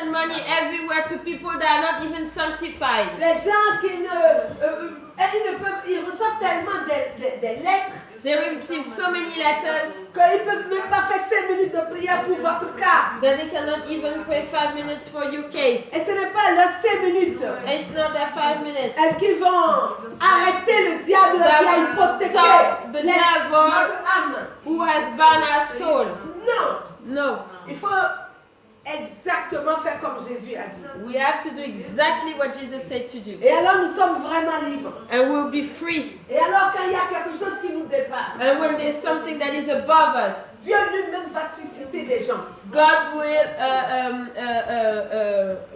money everywhere to people that are not even sanctified. Les gens qui ils reçoivent tellement des lettres. They receive so many letters Qu'ils ne peuvent même pas faire 5 minutes de prière pour votre cas. that they cannot even pray 5 minutes for your case. Et ce n'est pas leurs 5 minutes. It's not their 5 minutes. Est-ce qu'ils vont arrêter le diable qui a hypothéqué stop the notre âme? who has bound our soul. Non. No. Il faut exactement faire comme Jésus a dit. We have to do exactly what Jesus said to do. Et alors nous sommes vraiment libres. And we'll be free. Et alors quand il y a quelque chose qui nous dépasse, And when there's something that is above us, Dieu lui-même va susciter des gens God will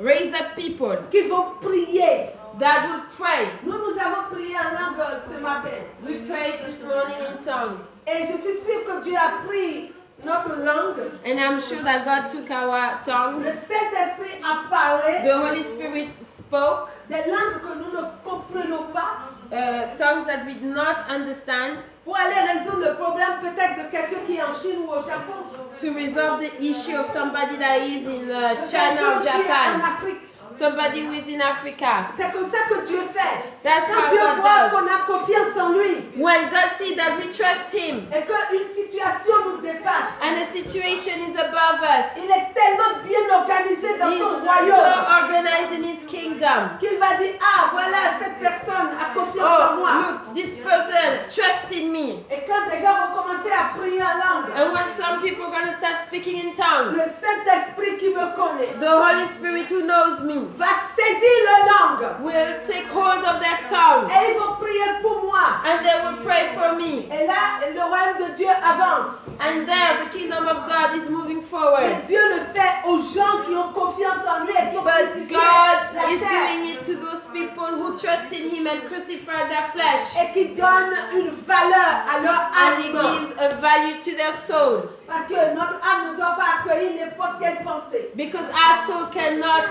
raise up people qui vont prier. that will pray. Nous avons prié en langue ce matin. We prayed this morning in tongue. Et je suis sûre que Dieu a pris notre langue. And I'm sure that God took our Le tongues. Saint-Esprit a parlé The Holy Spirit spoke des langues que nous ne comprenons pas tongues that we did not understand pour aller résoudre le problème peut-être de quelqu'un qui est en Chine ou au Japon. to resolve the issue of somebody that is in China or Quelqu'un qui est en Japan, Afrique. somebody who is in Africa. C'est comme ça que Dieu fait. That's Quand how Dieu God voit does. qu'on a confiance en lui When God sees that we trust Him et qu'une situation nous dépasse, and the situation is above us, il est tellement bien organisé dans He's son so royaume organized in His kingdom. qu'il va dire, ah voilà, cette personne a confiance en Oh, moi. look, this person trusts in me. Et quand les gens vont commencer à prier en langue, And when some people are going to start speaking in tongues, le Saint-Esprit qui me connaît the Holy Spirit who knows me va saisir leur langue will take hold of their tongue et ils vont prier pour moi. and they will pray for me. Et là, le royaume de Dieu avance. And there, the kingdom of God is moving Et forward. Dieu le fait aux gens qui ont confiance en lui et qui ont But crucifié God la is chair doing it to those people who trust in Him and crucify their flesh. et qui donnent une valeur à leur And He âme. gives a value to their soul. Parce que notre âme ne doit pas accueillir n'importe quelle pensée. Because our soul cannot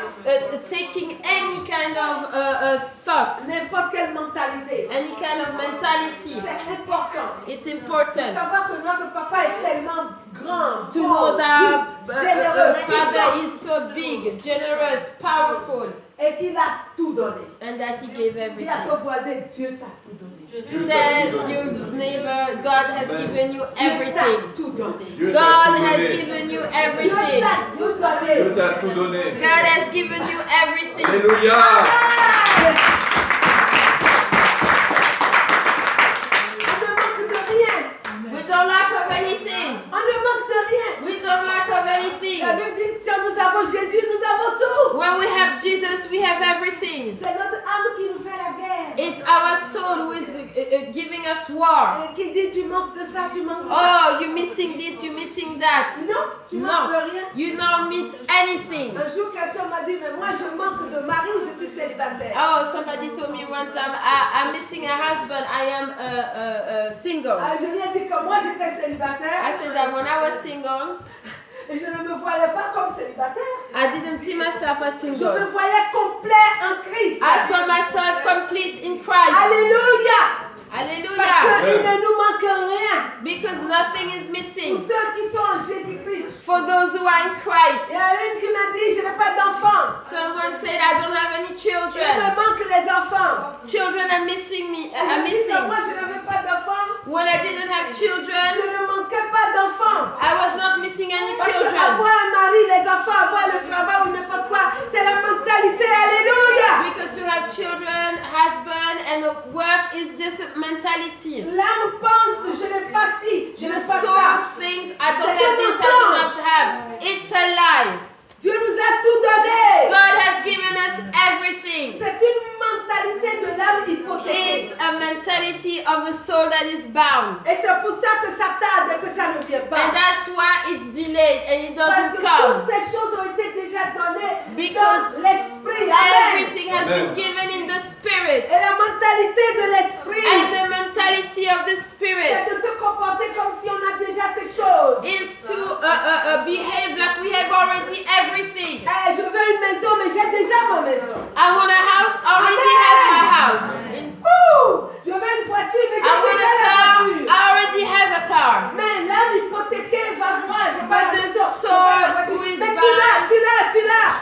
taking any kind of thoughts, N'importe quelle mentalité. any kind of mentality. C'est important. It's De important savoir que notre papa est tellement grand, to bon, know that juste, généreux, Father puissant, is so big, generous, powerful, et qu'il a tout donné. and that He gave Dis à everything. ton voisin, Dieu t'a tout donné. Tell your neighbor, God has given you Dieu t'a everything. tout donné. Dieu God t'a tout has donné. given you Dieu everything. t'a tout donné. Dieu t'a tout donné. God has given you everything. Alléluia. On ne manque de rien. We don't lack of anything. On ne manque de rien. We don't lack of anything. La Bible dit que nous avons Jésus, nous avons tout. When we have Jesus, we have everything. C'est notre âme qui nous fait la guerre. It's our soul who is giving us war. Et qui dit tu manques de ça, tu manques de ça. Oh, you're missing this, you're missing that. Non, tu manques de No, rien. you don't miss anything. Un jour, quelqu'un m'a dit, mais moi je manque de mari, je suis célibataire. Oh, somebody told me one time, I'm missing a husband, I am single. Ah, je lui ai dit que moi j'étais célibataire. I said that when I was single, Et je ne me voyais pas comme célibataire. I didn't see myself as Je me single. voyais complet en Christ. I saw myself complete in Christ. Alléluia. Parce Hallelujah. qu'il ne nous manque rien. Because nothing is Pour missing. ceux qui sont en Jésus-Christ. For those who are in Il Christ. y a une qui m'a dit, je n'ai pas d'enfants. Someone said, I don't have any Il me children. manque les enfants. Children are missing me. Et Are je dis que missing. moi je n'avais pas d'enfants. When I didn't have Je children, ne manquais pas d'enfants. I was not missing any Parce que children. avoir un mari, les enfants, avoir le travail ou n'importe quoi, c'est la mentalité. Alléluia. Because to have children, husband, and work is just a mentality. L'âme pense, je n'ai pas ci, je The n'ai pas soul ça. thinks, I don't C'est have un this, I don't mensonge. have to have. It's a lie. Dieu nous a tout donné. God has given us everything. C'est une mentalité de l'âme hypothéquée. It's a mentality of a soul that is bound. Et c'est pour ça que ça tarde et que ça ne vient And pas. that's why it's delayed and it Parce doesn't que come. toutes ces choses ont été déjà données Because dans l'esprit. Amen. Everything has been given in the spirit. Et la mentalité de l'esprit, And the mentality of the c'est spirit de se comporter comme si on a déjà ces choses. is to behave like we have already everything. Eh, je veux une maison, mais j'ai déjà ma maison. I want a house, already have my house. Ouh, je veux une voiture, mais I j'ai want déjà a la car, voiture. I already have a car. Mais l'âme hypothéquée va voir, j'ai pas But la the maison, j'ai soul pas la voiture. who is Mais bound- tu l'as.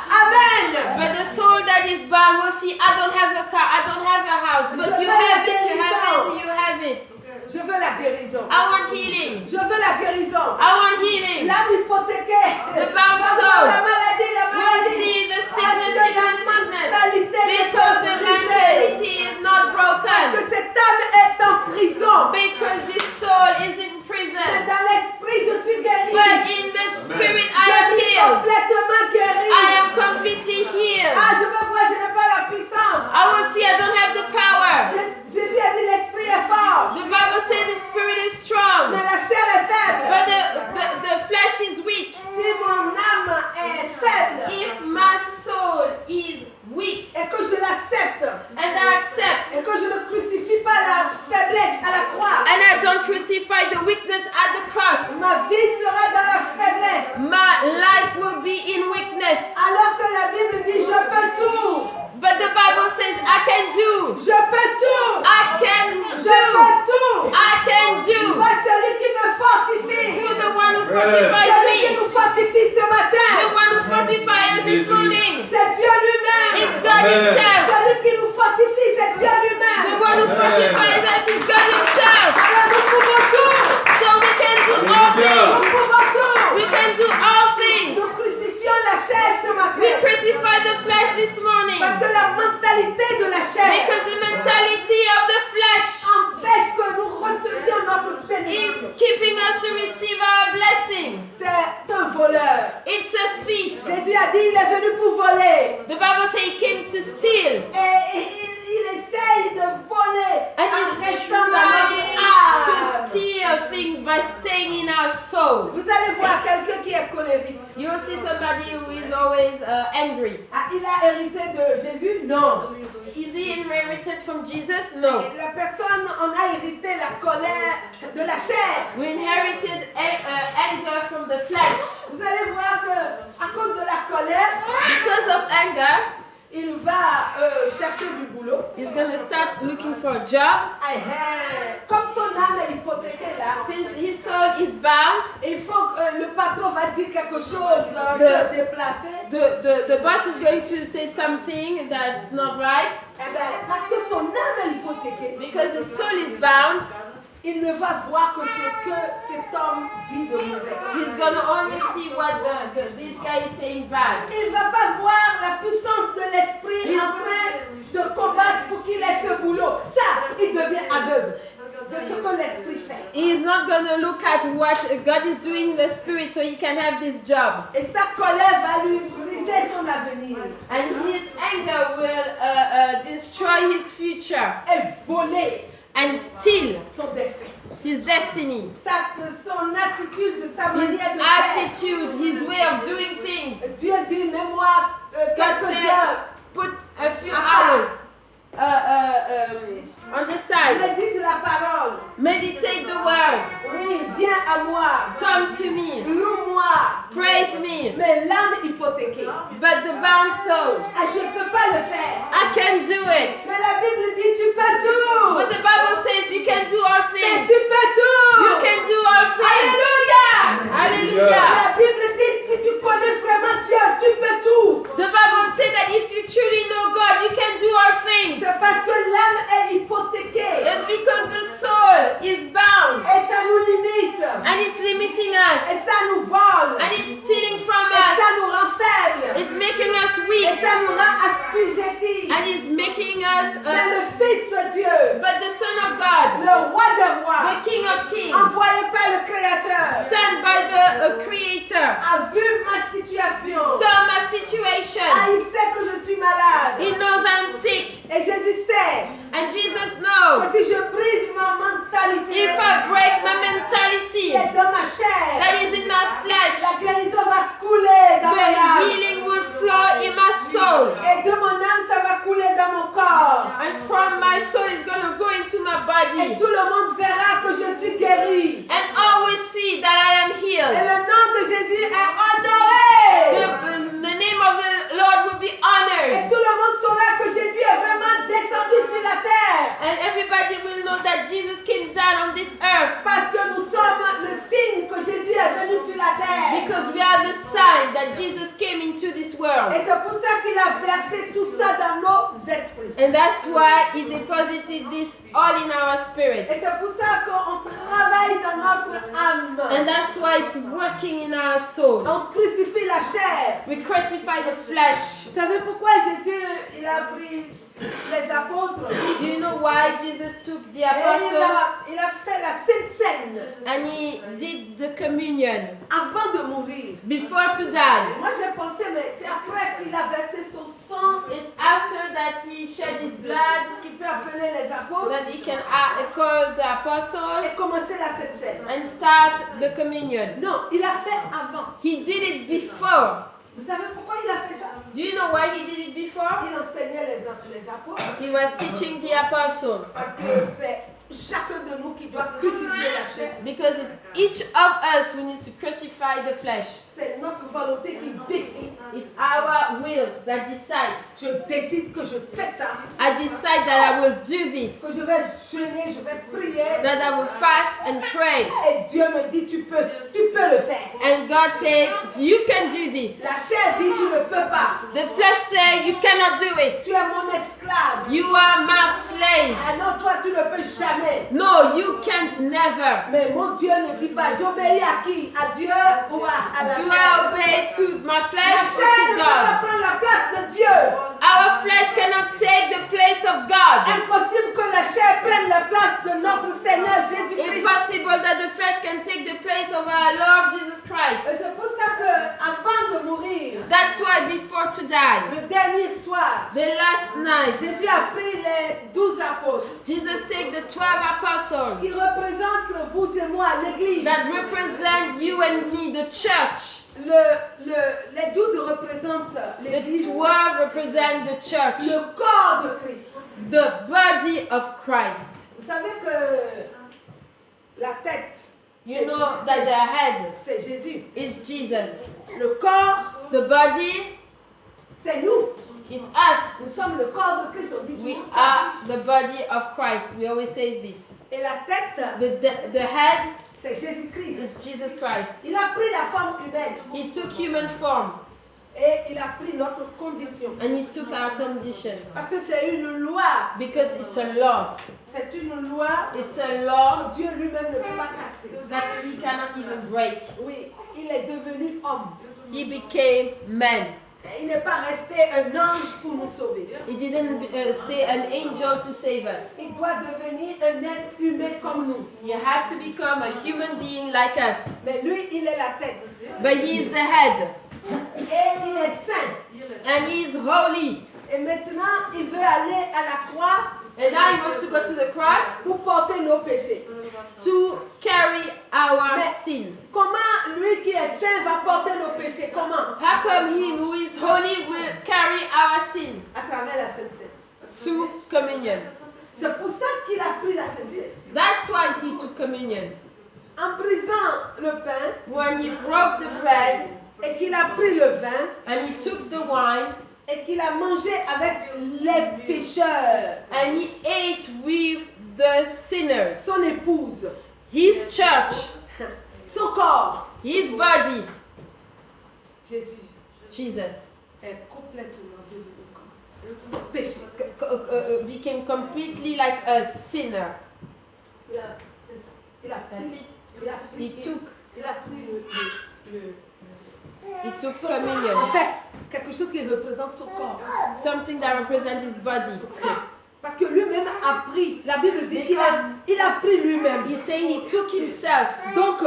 have a car. I don't have a house, but Je you veux la have it, you have guérison. it, you have it. Je veux la guérison. I want healing. Je veux la guérison. I want healing. L'âme hypothéquée. The bound Va voir soul. la maladie, la We'll maladie. see the Parce sickness, que la sickness, sickness. mentalité n'est Because pas the brisée. mentality is not Parce que broken. cette âme est en prison. Because this soul is in Mais prison. dans l'esprit, je suis guéri. But in the spirit, I Je am suis healed. complètement guéri. I am completely healed. Ah, je veux voir, je n'ai pas la puissance. I will see I don't have the power. Jésus a dit l'esprit est fort, The Bible says the spirit is strong, mais la chair est faible. but the flesh is weak. Si mon âme est faible If my soul is weak et que je l'accepte and I accept et que je ne crucifie pas la faiblesse à la croix, and I don't crucify the weakness at the cross, ma vie sera dans la faiblesse. my life will be in weakness. Alors que la Bible dit je peux tout, But the Bible says I can do. je peux tout, I can je do. peux tout. I can do. Pas celui qui me fortifie, To the one who fortifies celui qui me. nous fortifie ce The matin, one who fortifies us this morning. c'est Dieu lui-même. It's God Himself. Celui qui nous fortifie, c'est Dieu The lui-même. one who fortifies us is God Himself. Alors nous pouvons tout, So we can do all nous things. pouvons tout. We can do all things. Nous crucifions la chair ce We matin. crucify the flesh this morning. Parce que la mentalité de la chair Because the mentality of the flesh empêche que nous recevions notre is bénédiction. keeping us to receive our blessing. C'est un voleur. It's a thief. Jésus a dit il est venu pour voler. The Bible says He came to steal. Et il essaye de voler And en He's restant dans notre trying âme. to steal things by staying in our soul. Vous allez voir quelqu'un qui est colérique. You will see somebody who is always angry. Ah, il a hérité de Jésus? Non. Is he inherited from Jesus? No. La personne, on a hérité la colère de la chair. We inherited anger from the flesh. Vous allez voir que à cause de la colère, Because of anger, il va chercher du boulot. he's going to start looking for a job. Comme son âme est hypothéquée là, Since his soul is bound, il faut que le patron va dire quelque chose De- de déplacé. the boss is going to say something that's not right. Eh ben, parce que son âme est hypothéquée, Because his soul is bound, il ne va voir que ce que cet homme dit de mauvais. he's going to only see what this guy is saying bad. Il ne va pas voir la puissance de l'esprit en train de combattre pour qu'il ait ce boulot. Ça, il devient aveugle de ce que l'esprit fait. He's not going to look at what God is doing in the spirit so he can have this job. Et sa colère va lui briser son avenir And his anger will destroy his future et voler and steal son destin. his destiny, Son attitude, sa his manière de faire. attitude, his way of doing things. Dieu dit, mets-moi God quelques said, heures. put a few hours on the side. Médite la parole. Meditate the word. Oui, viens à moi. Come to me. Loue-moi. Praise me. Mais l'âme hypothéquée. But the bound soul, Ah, je ne peux pas le faire. I can do it. Mais la Bible dit, tu peux tout. But the Bible says you can do all Mais things. tu peux tout. You can do all things. Alléluia. Hallelujah. La Bible dit, si tu connais vraiment Dieu, tu peux tout. The Bible says that if you truly know God, you can do all things. C'est parce que l'âme est hypothéquée. It's because the soul is bound Et ça nous limite. and it's limiting Et us ça nous vole. and it's stealing from Et ça us. nous rend faibles. It's making us Et weak ça nous rend assujettis. and it's making us. Mais le Fils de Dieu, But the Son of God, le Roi des rois, the King of Kings, envoyé par le Créateur, sent by the Creator, a vu ma situation. saw my Ah, situation. il sait que je suis malade. He knows I'm sick, Et Jésus sait and Jesus que knows si je brise ma mentalité if I break my qui mentality est dans ma chair, that is in my flesh, la guérison va couler dans mon the âme. healing will flow in my soul. Et de mon âme, ça va couler dans mon corps. And from my soul is going to go into my Et body. tout le monde verra que je suis guéri. And always see that I am Et healed. le nom de Jésus est honoré. The name of ça qu'il a versé tout ça dans nos esprits. And that's why He deposited this all in our spirit. Et c'est pour ça qu'on travaille dans notre âme. And that's why it's working in our soul. On crucifie la chair. We crucify the flesh. Vous savez pourquoi Jésus il a pris les apôtres? Do you know why Jesus took the Et apostle il a fait la Sainte Seine and He did the communion avant de mourir. before to die? Moi j'ai pensé, mais c'est après qu'il a versé son sang It's after that He shed His blood qu'il peut appeler les apôtres that He can call the apostle et commencer la Sainte Seine. and start the communion. Non, il a fait avant. He did it before. Vous savez pourquoi il a fait ça? Do you know why He did it before? Il enseignait les apôtres He was teaching the apostle. parce que c'est chacun de nous qui doit crucifier la chair. Because it's each of us who needs to crucify the flesh. C'est notre volonté qui décide. It's our will that decides. Je décide que je fais ça, I decide that I will do this. que je vais jeûner, je vais prier. That I will fast and pray. Et Dieu me dit, tu peux le faire. And God said, you can do this. La chair dit, tu ne peux pas. The flesh said, you cannot do it. Tu es mon esclave. You are my slave. Ah non, toi, tu ne peux jamais. No, you can't never. Mais mon Dieu ne dit pas, j'obéis à qui? À Dieu ou à la Do chair? I obey to my La flesh chair or ne to peut pas God? prendre la place de Dieu. Our flesh cannot take the place of God. Impossible que la chair prenne la place de notre Seigneur Jésus-Christ. Impossible that the flesh can take the place of our Lord Jesus Christ. Et c'est pour ça que avant de mourir, That's why before to die, le dernier soir, the last night, Jésus a pris les 12 apôtres Jesus take the 12 apostles qui représentent vous et moi, l'Église. that represent you and me, the church. Les 12 représentent The l'Église, 12 represent the church, le corps de Christ. the body of Christ. Vous savez que la tête, You know that the head c'est Jésus. is Jesus. Le corps, The body, c'est nous. it's us. Nous sommes le corps de Christ. On dit We toujours ça. are the body of Christ. We always say this. Et la tête, The head c'est Jésus-Christ. is Jesus Christ. Il a pris la forme humaine He took human form et il a pris notre condition. and He took our conditions. Parce que c'est une loi. Because it's a law. C'est une loi It's a law que Dieu lui-même ne peut pas casser. that He cannot even break. Oui, il est devenu homme. He became man. Et il n'est pas resté un ange pour nous sauver. He didn't stay an angel to save us. Il doit devenir un être humain comme nous. He had to become a human being like us. Mais lui, il est la tête. But He is the head. Et il est saint. And He is holy. Et maintenant, il veut aller à la croix And now He wants to go to the cross pour porter nos péchés. to carry our Mais sins. comment lui qui est saint va porter nos péchés? Comment? How come Him who is holy will carry our sin? À travers la Sainte Seine. Through communion. C'est pour ça qu'il a pris la Sainte Seine. That's why He took communion. En brisant le pain When He broke the bread et qu'il a pris le vin and He took the wine et qu'il a mangé avec les pécheurs, and He ate with the sinners. son épouse, His church, son corps, His body, Jésus Jesus, est complètement devenu comme péché. became completely like a sinner. C'est ça. Il a That's pris, it. il a pris He took communion. en fait, quelque chose qui représente son corps. Something that represents His body. Parce que lui-même a pris, la Bible dit qu'il a pris lui-même. He said He took Himself. Donc,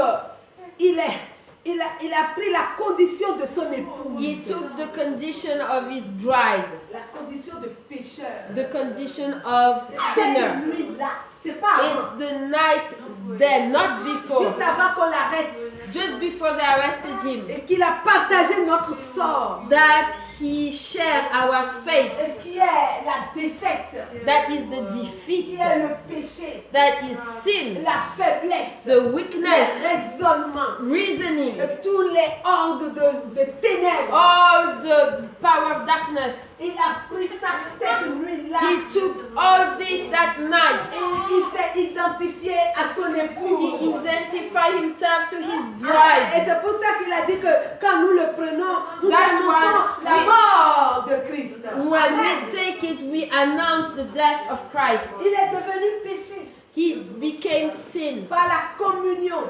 il a pris la condition de son He épouse. took the condition of His bride. La condition de pécheur. The condition of Cette sinner. nuit-là, c'est pas avant. It's the night then, not before. Juste avant qu'on l'arrête. Just before they arrested Him. Et qu'il a partagé notre sort. That He shared our fate. Et qui est la défaite. That is the Qui defeat. est le péché. That is sin. La faiblesse. The Le weakness. raisonnement. Reasoning. Tous les hordes de ténèbres. All the power of darkness. darkness. Il a pris ça cette nuit-là. He took all this that night. Et il s'est identifié à son He épouse. identified himself to his Et bride. c'est pour ça qu'il a dit que quand nous le prenons, nous That's annonçons why la mort de Christ. When Amen. we take it, we announce the death of Christ. Il est devenu péché He became sin par la communion.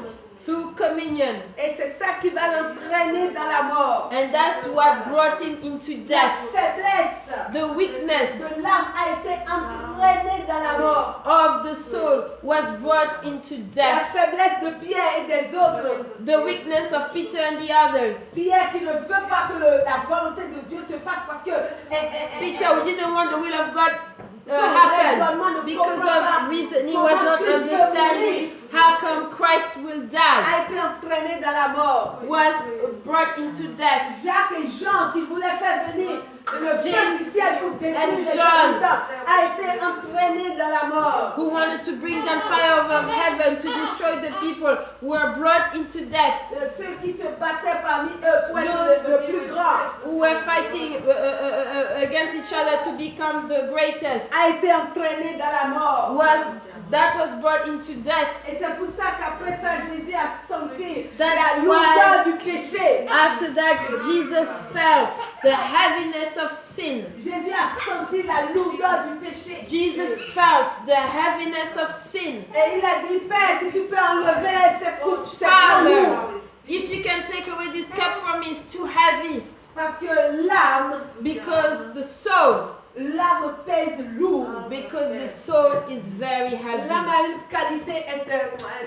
through communion. Et c'est ça qui va l'entraîner dans la mort. And that's what brought him into La death. faiblesse The weakness de l'âme a été entraînée dans la mort. of the soul was brought into La death. faiblesse de Pierre et des autres. The weakness of Peter and the others. Pierre qui ne veut pas que la volonté de Dieu se fasse parce que Peter, who didn't want the will of God happen because of reason he was not understanding how come Christ will die, a été entraîné dans la mort. was brought into death. Jacques et Jean qui voulaient faire venir le feu James du ciel pour détruire and les John habitants a été entraîné dans la mort. Who wanted to bring down fire over heaven to destroy the people, were brought into death. Ceux qui se battaient parmi eux pour être Those le plus grand who were fighting against each other to become the greatest a été entraîné dans la mort. was brought into death. Et c'est pour ça qu'après ça, Jésus a senti That's la why- lourdeur du péché. After that, Jesus felt the heaviness of sin. Jésus a senti la lourdeur du péché. Jesus felt the heaviness of sin. Et il a dit, Père, si tu peux enlever cette coupe, cette Father, amour. if you can take away this cup from me, it's too heavy. Parce que l'âme, Because the soul pèse lourd. Because the soul is very heavy. L'âme a une qualité,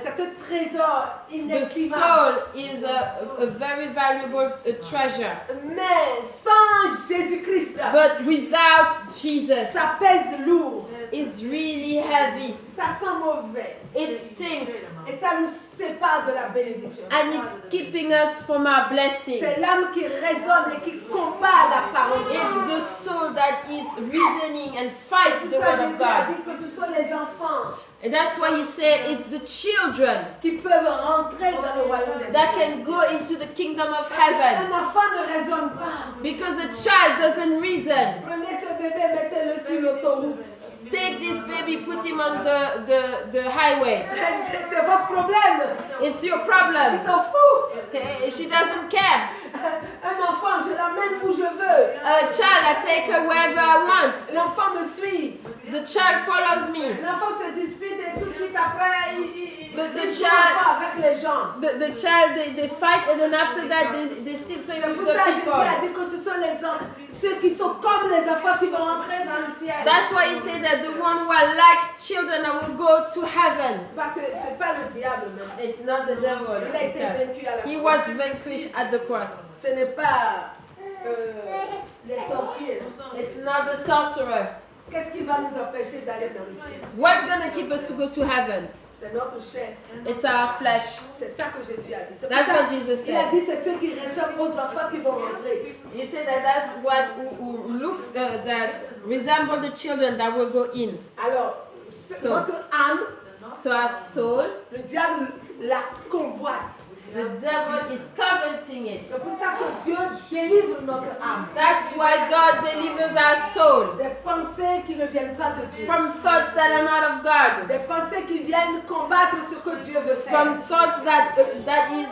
c'est un trésor The inestimable. soul is a very valuable treasure. Mais sans Jésus-Christ, But without Jesus, ça pèse lourd. it's really heavy. Ça sent mauvais. It stinks. Et ça nous sépare de la bénédiction. And it's keeping us from our blessing. C'est l'âme qui résonne et qui combat la parole. It's the soul that is reasoning and fight C'est the ça, word of Jésus a God. dit que ce sont les enfants And that's why he said it's the children qui peuvent rentrer dans le royaume des that cieux. can go into the kingdom of Un heaven. enfant ne raisonne pas. Because a child doesn't reason. Prenez ce bébé, mettez-le sur l'autoroute. Take this baby, put him on the highway. C'est votre problème. It's your problem. Ils s'en foutent. She doesn't care. Un enfant, je l'emmène où je veux. A child, I take her wherever I want. L'enfant me suit. The child follows me. L'enfant se dispute et tout de suite après, il joue child- encore avec les gens. The child, they fight, and then after that, they still play C'est with pour the ça que Jésus people. a dit que ce sont ceux qui sont comme les enfants qui vont rentrer dans le ciel. That's why he said that the one who are like children that will go to heaven. Parce que c'est pas le diable même. It's not the devil. Il a été vaincu à la He croix. was vanquished at the cross. Ce n'est pas les sorciers. It's not the sorcerer. Qu'est-ce qui va nous empêcher d'aller dans le ciel? What's going to keep us to go to heaven? C'est notre chair. It's our flesh. C'est ça que Jésus a dit. C'est pour That's ça what Jesus il a said. dit c'est ceux qui ressemblent aux enfants qui vont rentrer. He said that that's what who looks that resemble the children that will go in. Alors, So. notre âme, So our soul, le diable la convoite. the devil is coveting it. C'est pour ça que Dieu délivre notre âme. That's why God delivers our soul Des pensées qui ne viennent pas de Dieu. from thoughts that are not of God, Des pensées qui viennent combattre ce que Dieu veut faire. from thoughts that is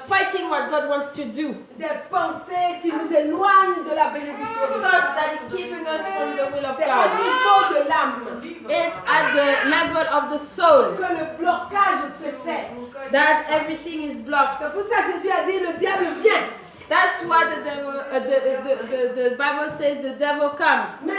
fighting what God wants to do, Des pensées qui nous éloignent de la bénédiction de Dieu. thoughts that are keeping us from the will of C'est au God. niveau de l'âme It's at the level of the soul que le blocage se fait. that everything is blocked. C'est pour ça que Jésus a dit le diable vient. That's why the devil, the Bible says the devil comes. Mais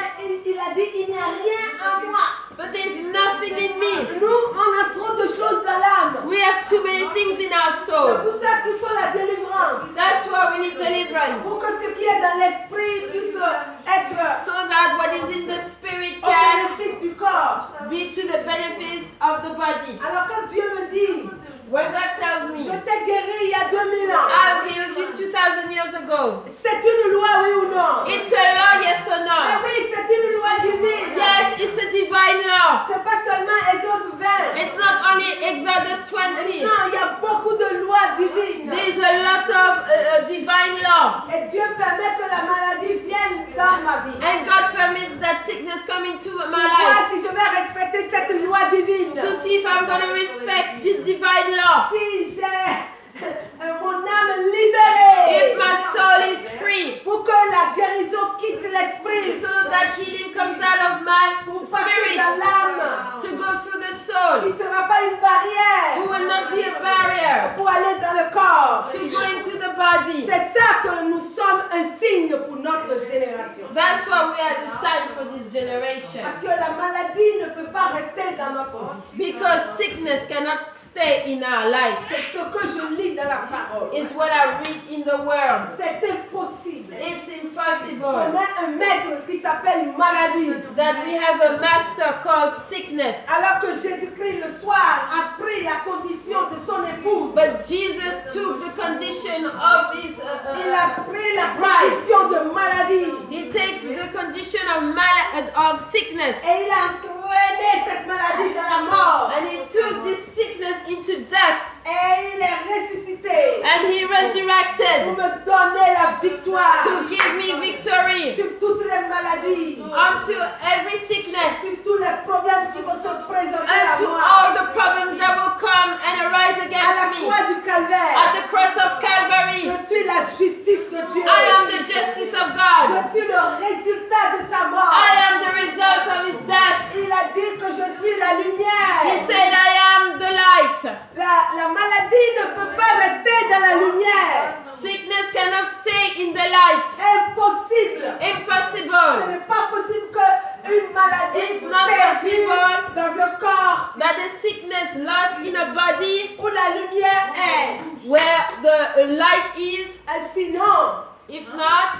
il a dit il n'y a rien en moi. But there's nothing in me. Nous, on a trop de choses dans l'âme. We have too many things in our C'est soul. pour ça qu'il faut la délivrance. That's why we need deliverance. Pour que ce qui est dans l'esprit puisse être So that what is in the spirit au can bénéfice du corps. be to the benefits of the body. Alors quand Dieu me dit, When God tells me, je t'ai guéri il y a 2000 ans, I've healed you 2,000 years ago, c'est une loi, oui ou non? it's a law, yes or Ah no? oui, c'est une loi divine. Yes, it's a divine law. C'est pas seulement Exode 20. It's not only Exodus 20. Non, il y a beaucoup de lois divines. There's a lot of divine law. Et Dieu permet que la maladie vienne dans ma vie. And God permits that sickness come into my Pour voir life. si je vais respecter cette loi divine. To see if I'm going to respect this divine law. Si j'ai mon âme libérée. If my soul is free. Pour que la guérison quitte l'esprit. So that healing comes out of my Pour passer spirit. dans l'âme. To go through the Qui soul. ne sera pas une barrière. Who will not be a barrier. Pour aller dans le corps. To go into the body. C'est ça que nous sommes un signe pour notre génération. That's why we are the sign for this generation. Parce que la maladie ne peut pas rester dans notre vie. Because sickness cannot stay in our lives. C'est ce que je lis dans la parole. It's what I read in the word. C'est impossible. It's On impossible a un maître qui s'appelle maladie. that we have a master called sickness. Alors que Jésus-Christ le soir a pris la condition de son épouse. But Jesus took the condition of his Il a pris la condition de maladie. he takes the condition of sickness, Et il a entraîné cette maladie dans la mort. and he took this sickness into death, Et il est ressuscité. and he Pour resurrected me donner la victoire. to give me victory Sur toutes les maladies. unto every sickness, Sur tous les problèmes qui vont se présenter à unto moi. all the problems that will come and arise À la against me. croix du calvaire. At the cross of Calvary, Je suis la justice de Dieu. I am the justice of God. Je suis le résultat de sa mort. I am the result of his death. Il a dit que je suis la He lumière. said, I am the light. La maladie ne peut pas rester dans la lumière. Sickness cannot stay in the light. Impossible. Ce Impossible. n'est pas possible qu'une maladie It's not perdue possible. dans un corps That the sickness lost in a body où la lumière est. where the light is. Sinon, If not,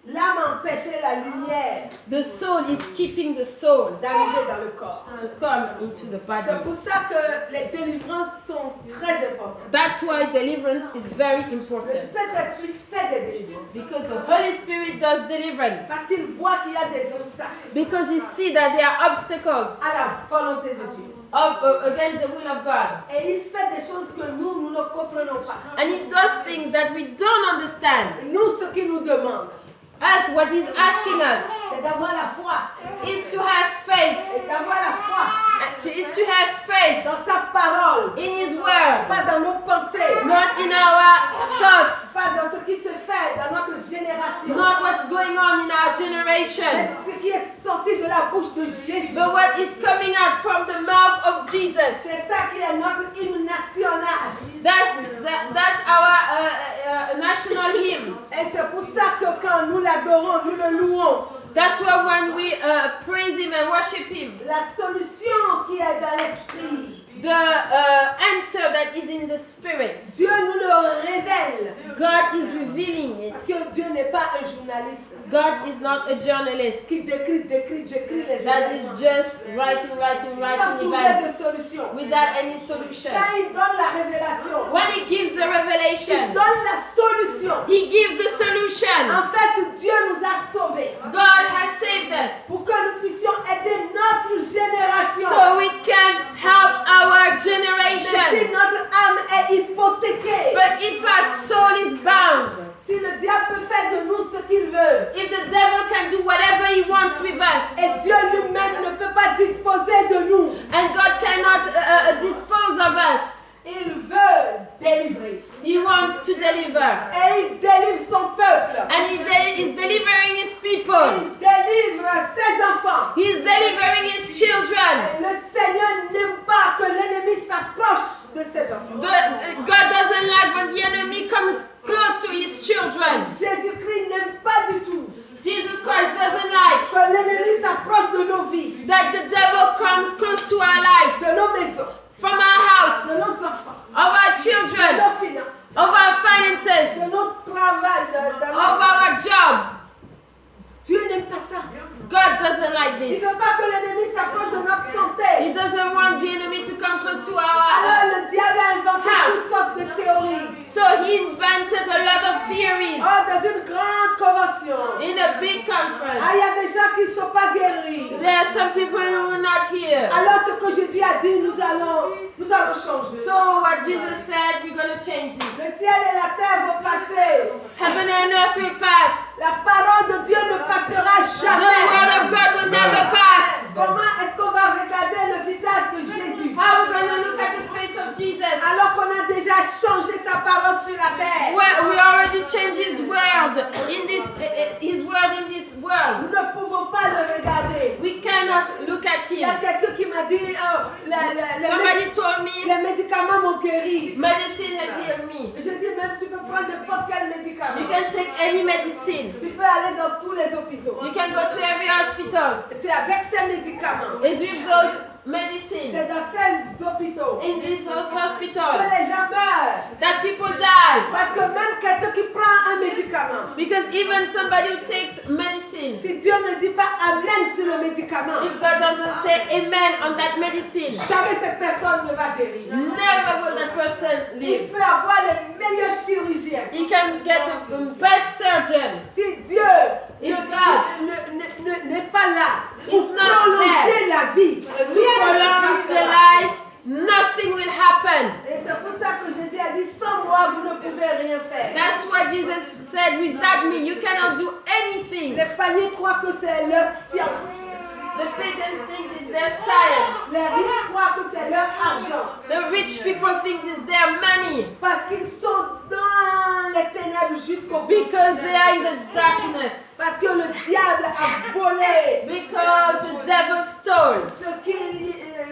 l'âme empêchait la lumière the soul is keeping the soul d'arriver dans le corps. to come into the C'est body. pour ça que les délivrances sont très importantes. That's why deliverance is very Le important. Saint-Esprit fait des délivrances. Because the Holy Spirit does deliverance. Parce qu'il voit qu'il y a des obstacles Because he sees that there are obstacles à la volonté de Dieu. against the will of God. Et il fait des choses que nous ne comprenons pas. And he does things that we don't understand. Nous, ce qu'il nous demande, Us, what he's asking us c'est d'avoir la foi. is to have faith. Et d'avoir la foi Is to have faith dans sa parole. in his word, Pas dans nos pensées. not in our thoughts, Pas dans ce qui se fait dans notre génération. not what's going on in our Mais generation, ce qui est sorti de la bouche de Jésus. but what is coming out from the mouth of Jesus. C'est ça qui est notre hymne national. That's our national hymn. Et c'est pour ça que quand nous l'adorons, nous le louons. That's why when we praise him and worship him, La solution qui est dans l'esprit, the answer that is in the spirit, Dieu nous le révèle. God is revealing it. Parce que Dieu n'est pas un journaliste God is not a journalist qui décrit les that événements. is just writing Sans trouver de events solution. without any solution. Quand il donne la révélation, When he gives the il revelation, donne la solution. he gives the solution. En fait, Dieu nous a sauvés God has saved us pour que nous puissions aider notre génération. so we can help our Mais si generation. notre âme est hypothéquée, But if our soul is bound, si le diable peut faire de nous ce qu'il veut, if the devil can do whatever he wants with us, et Dieu lui-même ne peut pas disposer de nous, and God cannot dispose of us, il veut délivrer. he wants to deliver. Et il délivre son peuple. And he is delivering his people. Il délivre ses enfants. He's delivering his children. Et le Seigneur n'aime pas que l'ennemi s'approche de ses enfants. God doesn't like when the enemy comes close to his children. Jésus-Christ n'aime pas du tout Jesus Christ doesn't like que l'ennemi s'approche de nos vies, that the devil comes close to our life, de nos maisons, from our house, de nos enfants, of our de children, nos finances, of our finances, de notre travail, de of our jobs. Dieu n'aime pas ça. God doesn't like Il ne this. veut pas que l'ennemi s'approche de notre He santé. doesn't want the enemy to come close to our Alors le diable a inventé house. toutes sortes de théories. So he invented a lot of theories Oh, dans une grande convention. in a big conference. Ah, il y a des gens qui ne sont pas guéris. There are some people who are not here. Alors ce que Jésus a dit, nous allons changer. So what Jesus said, we're going to change it. Le ciel et la terre vont passer. Heaven and earth will pass. La parole de Dieu ne passera The jamais. word of God will never pass. Comment est-ce qu'on va regarder le visage de Jésus How are we going to look at the face of Jesus? alors qu'on a déjà changé sa parole sur la terre? Well, we already changed his word in this world. Nous ne pouvons pas le regarder. We cannot look at Il y a him. quelqu'un qui m'a dit, Somebody told me les médicaments m'ont guéri. medicine has healed me. Je dis même, tu peux prendre n'importe quel You médicament. can take any medicine. Tu peux aller dans tous les hôpitaux. You can go to every hospital. C'est avec ces médicaments, It's with those medicines c'est dans ces hôpitaux in these que hospitals les gens meurent. that people die. Parce que même quelqu'un qui prend un médicament, Because even somebody who takes medicine, si Dieu ne dit pas Amen sur le médicament, if God doesn't say amen on that medicine, jamais cette personne ne va guérir. never will that person Il live. peut avoir les meilleurs chirurgiens. He can get the best surgeon. Si Dieu If God n'est pas là pour is not prolonger la vie, To rien ne prolong se the passera. life, nothing will happen. Et c'est pour ça que Jésus a dit, sans moi, vous ne pouvez rien faire. That's what Jesus said. Without me, you cannot do anything. Les païens croient que c'est leur science. The pagans think it's their science. Les riches croient que c'est leur argent. The rich people think it's their money Parce qu'ils sont dans les ténèbres jusqu'au bout. because they are in the darkness. Parce que le diable a volé Because the devil stole.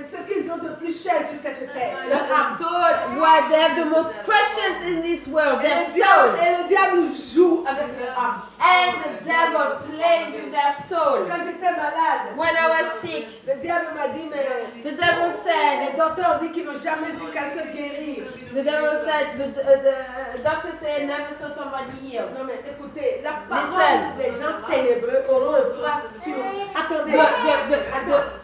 ce qu'ils ont de plus cher sur cette terre. They stole what they have the most precious in this world, Et their le diable, soul. et le diable joue avec leur âme. And the devil plays with their soul. Quand j'étais malade, When I was sick, le diable m'a dit, mais the devil said, les docteurs ont dit qu'ils n'ont jamais vu quelqu'un guérir. the doctor said never saw somebody healed. Non mais écoutez, la Listen. parole des gens ténébreux auront un droit sur... Attendez.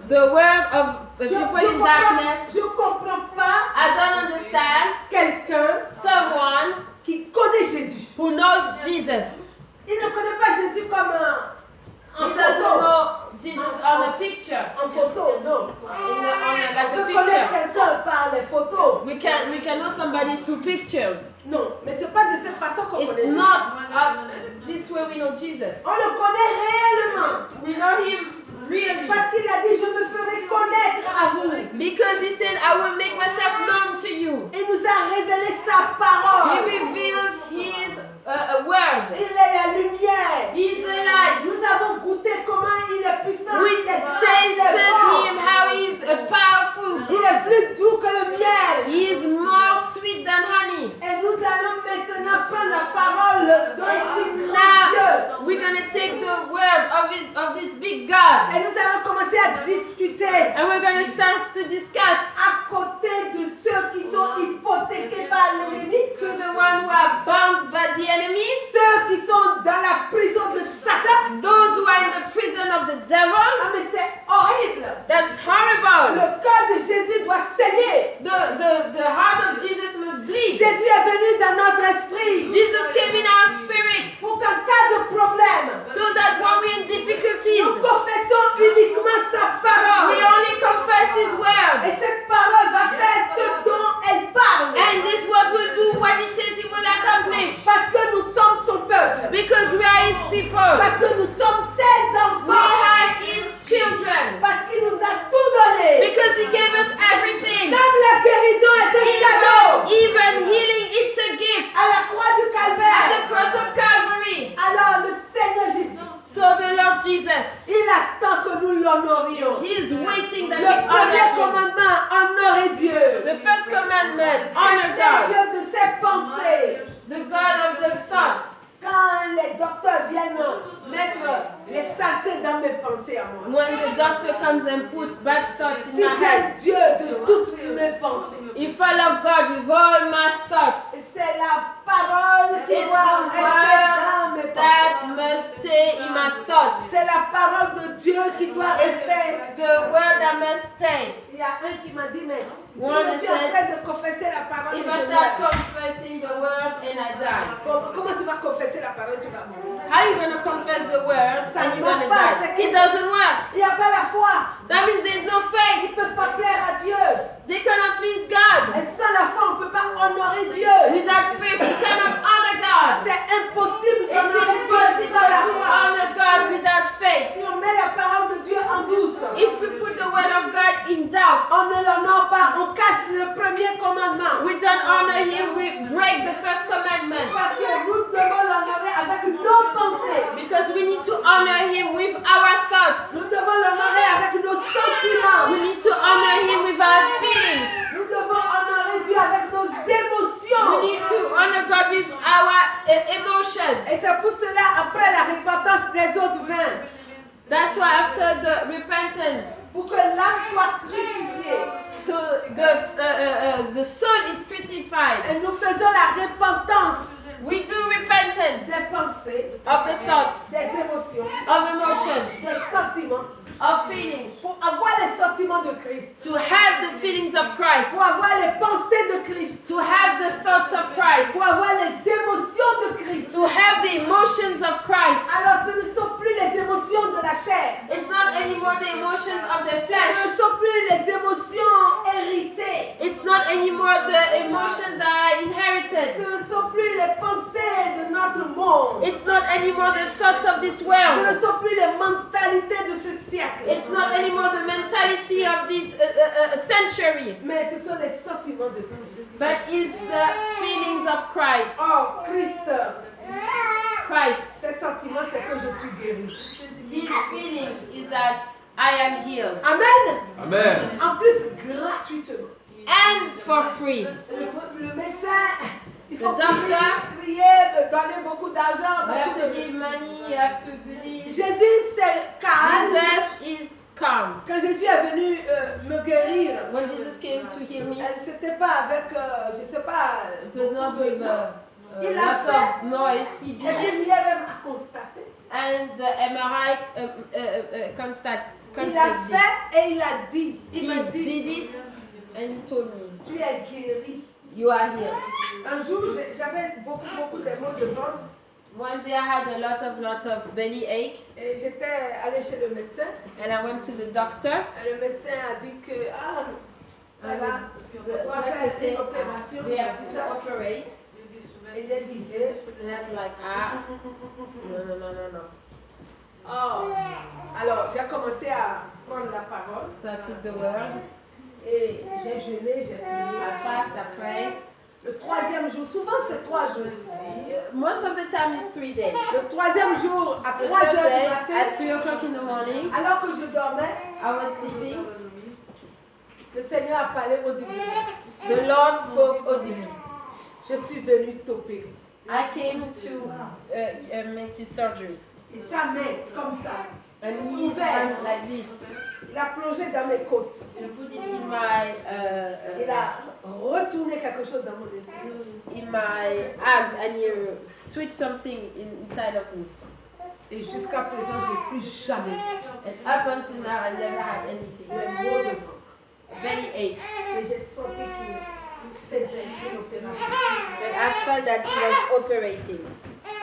The word of the people in darkness, Je comprends pas I don't understand quelqu'un someone qui connaît Jésus. who knows Jesus. Il ne connaît pas Jésus comme en He doesn't photo. know Jesus on a picture. En photo, non. Like On a peut connaître picture. quelqu'un par les photos. We can know somebody through pictures. Non, mais c'est pas de cette façon qu'on connaît It's Jésus. not this way we know Jesus. On le connaît réellement. We know him really. Parce qu'il a dit, je me ferai connaître à vous. Because he said, I will make myself known to you. Il nous a révélé sa He parole. reveals his word. Il est la lumière. He is the light. Nous avons goûté comment il est puissant. We il est grand, tasted il est bon. him, how he is powerful. Il est plus doux que le miel. He is more sweet than honey. Et nous allons maintenant prendre la parole d'un si grand Now Dieu. we're gonna take the word of this big God, Et nous allons commencer à discuter and we're gonna start to discuss à côté de ceux qui sont hypothéqués par l'ennemi, to the one who are bound by the enemy, ceux qui sont dans la prison de Satan. those who are in the prison of the devil. Ah mais c'est horrible. That's horrible. Le cœur de Jésus doit saigner. The heart of Jesus must bleed. Jésus est venu dans notre esprit Jesus came in our spirit pour qu'en cas de problème, so that when we're in difficulties, nous confessons uniquement sa parole. we only confess his word. Et cette parole va faire ce dont elle parle. And this word will do what it says it will accomplish. Parce que nous sommes son peuple. Because we are his people. Parce que nous sommes ses We enfants. are his children. Parce qu'il nous a tout donné. Because he gave us everything. Même la guérison est un cadeau. Even healing, it's a gift. À la croix du At the Calvaire. cross of Calvary. Alors le Seigneur Jésus, So the Lord Jesus, il attend que nous l'honorions. he is waiting that Le we premier honor him. commandement, honorer Dieu. The first commandment, honor God, Dieu de ses pensées. the God of the thoughts. Quand les docteurs viennent mettre les saletés dans mes pensées à moi. When the doctor comes and put bad thoughts in Si my j'aime head, Dieu de toutes mes pensées, if I love God with all my thoughts, c'est la parole qui it's doit the rester dans mes word that pensées. must stay in my thoughts. C'est la parole de Dieu Dieu qui doit It's rester. the word that must stay. Il y a un qui m'a dit, mais si One je suis en said, train de confesser la parole, if je I meurs. start confessing the word and I die, Comment tu vas confesser la parole, tu vas mourir? how are you going to confess the word Ça and ne you're going marche to pas, die? c'est It doesn't work. Il n'y a pas la foi. That means there's no Ils faith. ne peuvent pas plaire à Dieu. They cannot please God. Et sans la foi, on ne peut pas honorer Dieu. Without faith, you cannot honor God. C'est impossible It's d'honorer Dieu impossible sans la to foi. honor God without faith. Si on met la parole de Dieu en doute, If we put the word of God in doubt, on ne l'honore pas, on casse le premier commandement. we don't honor Him, we break the first commandment. Parce que nous devons l'honorer avec nos pensées. Because we need to honor Him with our thoughts. Nous devons l'honorer avec nos sentiments. We need to honor Him with our feelings. Nous devons honorer Dieu avec nos émotions. We need to honor God with our emotions. Et c'est pour cela, après la repentance, des autres vint. That's why after the repentance, Pour que l'âme soit crucifiée. so the soul is crucified. Et nous faisons la repentance We do repentance des pensées, of the thoughts, des émotions, of emotions, des sentiments. of feelings. Pour avoir les sentiments de Christ. To have the feelings of Christ. Pour avoir les pensées de Christ. To have the thoughts of Christ. Pour avoir les émotions de Christ. To have the emotions of Christ. Alors ce ne sont plus les émotions de la chair. It's not anymore the emotions of the Ce ne flesh. sont plus les émotions héritées. It's not anymore the emotions that are inherited. Ce ne sont plus les pensées de notre monde. It's not anymore the thoughts of this Ce ne world. sont plus les mentalités de ce siècle. It's not anymore the mentality of this century. Mais ce sont les sentiments de Christ. But it's the feelings of Christ. Oh, Christ, Christ. ces sentiments, c'est que je suis guéri. His feelings is that I am healed. Amen. Amen. En plus, gratuitement. And for free. Le médecin, il faut Le docteur, prier, me donner beaucoup d'argent. You have to give money, you have to do this. Jésus, c'est calme. Jesus is calm. Quand Jésus est venu me guérir, When Jesus came to heal me, c'était pas avec, je sais pas, it was not with Il a lots fait. of noise. He et did puis it. l'IRM a constaté. And the MRI Il a constated this. fait et il a dit, il m'a He dit, did it and he told me, tu es guéri. you are healed. Un jour, j'avais beaucoup de maux de ventre One day I had a lot of belly ache et j'étais allée chez le médecin. and I went to the doctor. Et le médecin a dit que, ça And va, the on va doctor faire said, une opération. we Il a have dit to ça. operate. Et j'ai dit, And I was like, no. Oh. Alors, j'ai commencé à prendre la parole So I took the word. et j'ai jeûné, j'ai prié. I fast, I pray. Le troisième jour, souvent c'est 3 jours. Most of the time it's 3 days. Le troisième jour, à The 3 third heures day, du matin, at 3 o'clock in the morning, alors que je dormais, I was sleeping. le Seigneur a parlé au début. The Lord spoke audibly. Je suis venue t'opérer. I came to make you surgery. Et sa main, comme ça, And his hand like this. il a plongé dans mes côtes. You put it in my Il a retourné quelque chose dans mon épaule. in my abs and you switch something inside of me. Et jusqu'à présent, je n'ai plus jamais And up until now I never had anything. les maux de ventre. Belly ache. Et j'ai senti qu'il faisait une opération. But I felt that he was operating.